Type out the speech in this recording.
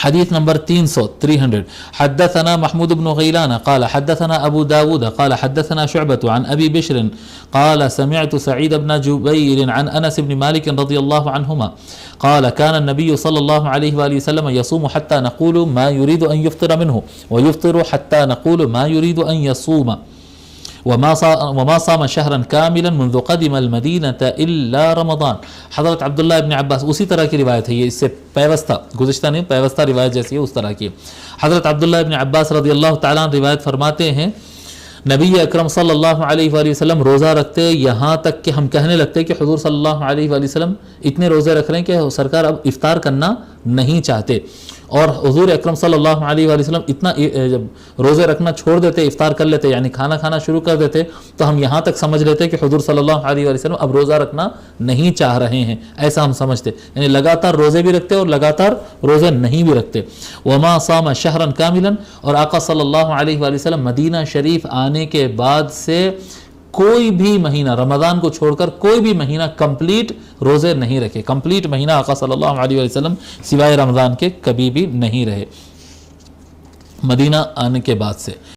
حديث نمبر 300 حدثنا محمود بن غيلان قال حدثنا أبو داود قال حدثنا شعبة عن أبي بشر قال سمعت سعيد بن جبير عن أنس بن مالك رضي الله عنهما قال كان النبي صلى الله عليه وآله وسلم يصوم حتى نقول ما يريد أن يفطر منه ويفطر حتى نقول ما يريد أن يصوم وما صام شهرا كاملا منذ قدم المدینہ الا رمضان. حضرت عبداللہ ابن عباس اسی طرح کی روایت ہے، یہ اس سے پیوستہ گزشتہ نہیں، پیوستہ روایت جیسی ہے اس طرح کی. حضرت عبداللہ ابن عباس رضی اللہ تعالیٰ عنہ روایت فرماتے ہیں نبی اکرم صلی اللہ علیہ وآلہ وسلم روزہ رکھتے یہاں تک کہ ہم کہنے لگتے کہ حضور صلی اللہ علیہ وآلہ وسلم اتنے روزے رکھ رہے ہیں کہ سرکار اب افطار کرنا نہیں چاہتے، اور حضور اکرم صلی اللہ علیہ وآلہ وسلم اتنا جب روزے رکھنا چھوڑ دیتے، افطار کر لیتے یعنی کھانا کھانا شروع کر دیتے، تو ہم یہاں تک سمجھ لیتے کہ حضور صلی اللہ علیہ وآلہ وسلم اب روزہ رکھنا نہیں چاہ رہے ہیں، ایسا ہم سمجھتے، یعنی لگاتار روزے بھی رکھتے اور لگاتار روزے نہیں بھی رکھتے. وما صام شہرا کاملا، اور آقا صلی اللہ علیہ وآلہ وسلم مدینہ شریف آنے کے بعد سے کوئی بھی مہینہ رمضان کو چھوڑ کر کوئی بھی مہینہ کمپلیٹ روزے نہیں رکھے. کمپلیٹ مہینہ آقا صلی اللہ علیہ وسلم سوائے رمضان کے کبھی بھی نہیں رہے مدینہ آنے کے بعد سے.